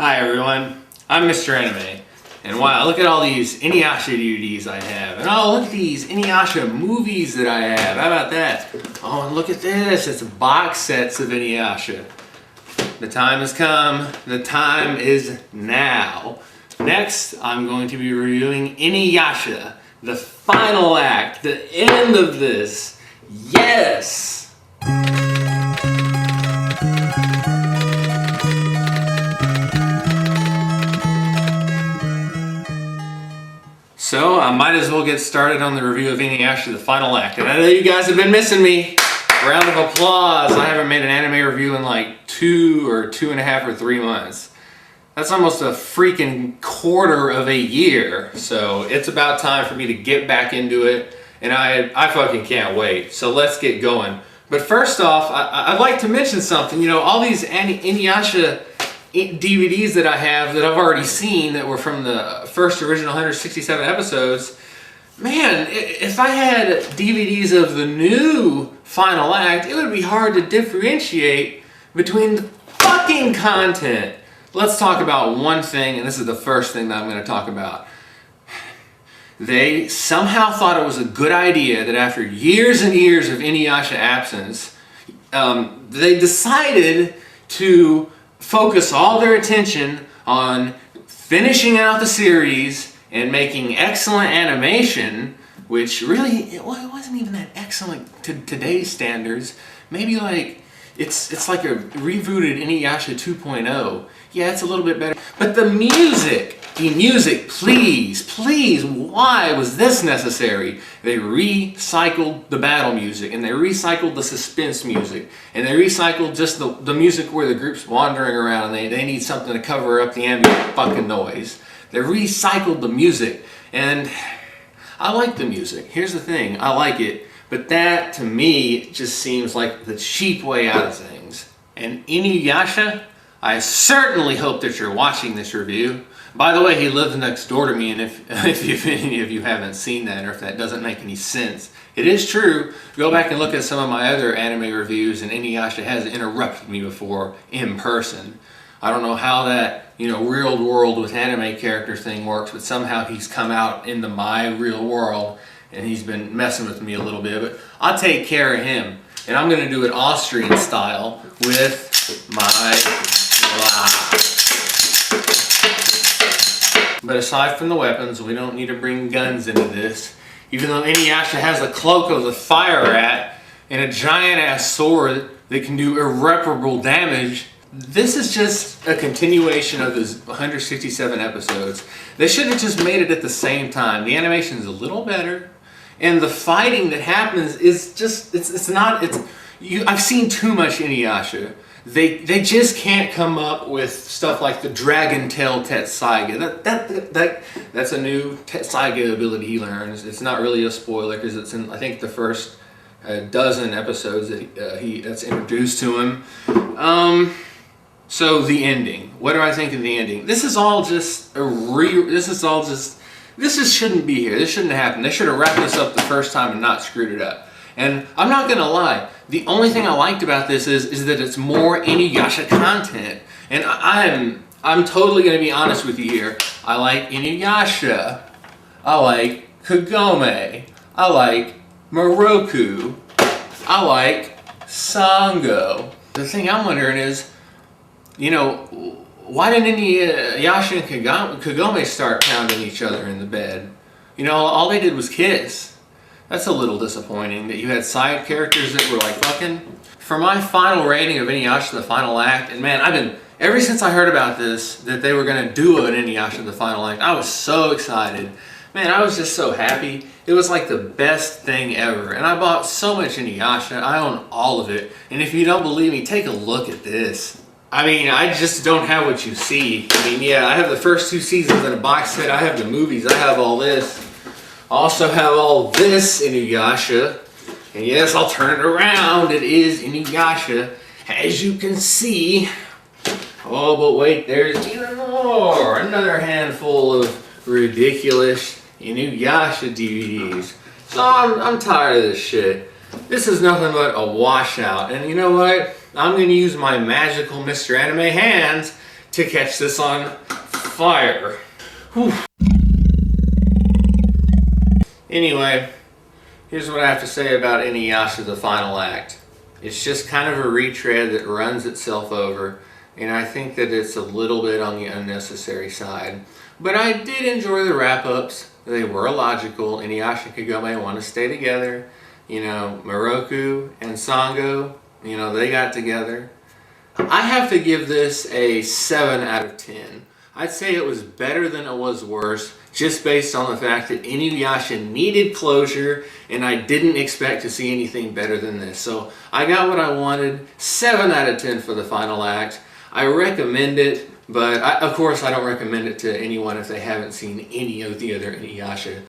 Hi everyone, I'm Mr. Anime, and wow, look at all these Inuyasha DVDs I have, and oh, look at these Inuyasha movies that I have. How about that? Oh, and look at this, it's box sets of Inuyasha. The time has come, the time is now. Next, I'm going to be reviewing Inuyasha, the final act, the end of this. Yes! So I might as well get started on the review of Inuyasha, the final act. And I know you guys have been missing me. Round of applause. I haven't made an anime review in like 2.5 or 3 months. That's almost a freaking quarter of a year. So it's about time for me to get back into it. And I fucking can't wait. So let's get going. But first off, I'd like to mention something. You know, all these Inuyasha DVDs that I have that I've already seen that were from the first original 167 episodes, man, if I had DVDs of the new final act, it would be hard to differentiate between the fucking content. Let's talk about one thing, and this is the first thing that I'm going to talk about. They somehow thought it was a good idea that after years and years of Inuyasha absence, they decided to focus all their attention on finishing out the series and making excellent animation, which really, it wasn't even that excellent to today's standards. Maybe like, it's like a rebooted Inuyasha 2.0. Yeah, it's a little bit better. But the music, please, why was this necessary? They recycled the battle music, and they recycled the suspense music, and they recycled just the music where the group's wandering around and they need something to cover up the ambient fucking noise. They recycled the music, and I like the music. Here's the thing, I like it, but that to me just seems like the cheap way out of things. And Inuyasha, I certainly hope that you're watching this review. By the way, he lives next door to me, and if any of you haven't seen that, or if that doesn't make any sense, it is true. Go back and look at some of my other anime reviews, and Inuyasha has interrupted me before in person. I don't know how that, real world with anime character thing works, but somehow he's come out into my real world, and he's been messing with me a little bit, but I'll take care of him. And I'm going to do it Austrian style with my But aside from the weapons, we don't need to bring guns into this. Even though Inuyasha has a cloak of the fire rat and a giant ass sword that can do irreparable damage, this is just a continuation of his 167 episodes. They should have just made it at the same time. The animation is a little better, and the fighting that happens is just, I've seen too much Inuyasha. They just can't come up with stuff like the Dragon Tail Tetsaiga. That's a new Tetsaiga ability he learns. It's not really a spoiler because it's in, I think, the first dozen episodes that's introduced to him. So the ending. What do I think of the ending? This is all just this just shouldn't be here. This shouldn't have happened. They should have wrapped this up the first time and not screwed it up. And I'm not gonna lie, the only thing I liked about this is that it's more Inuyasha content. And I'm totally gonna be honest with you here. I like Inuyasha. I like Kagome. I like Moroku. I like Sango. The thing I'm wondering is, why didn't Inuyasha and Kagome start pounding each other in the bed? All they did was kiss. That's a little disappointing that you had side characters that were like fucking. For my final rating of Inuyasha the Final Act, and man, ever since I heard about this, that they were gonna do an Inuyasha the Final Act, I was so excited. Man, I was just so happy. It was like the best thing ever. And I bought so much Inuyasha, I own all of it. And if you don't believe me, take a look at this. I just don't have what you see. Yeah, I have the first 2 seasons in a box set, I have the movies, I have all this. I also have all this Inuyasha, and yes, I'll turn it around, it is Inuyasha, as you can see. Oh, but wait, there's even more, another handful of ridiculous Inuyasha DVDs. So I'm tired of this shit. This is nothing but a washout, and you know what? I'm going to use my magical Mr. Anime hands to catch this on fire. Whew. Anyway, here's what I have to say about Inuyasha, the final act. It's just kind of a retread that runs itself over, and I think that it's a little bit on the unnecessary side. But I did enjoy the wrap-ups. They were logical. Inuyasha and Kagome want to stay together. You know, Moroku and Sango, you know, they got together. I have to give this a 7 out of 10. I'd say it was better than it was worse, just based on the fact that Inuyasha needed closure, and I didn't expect to see anything better than this. So I got what I wanted. 7 out of 10 for the final act. I recommend it, but of course I don't recommend it to anyone if they haven't seen any of the other Inuyasha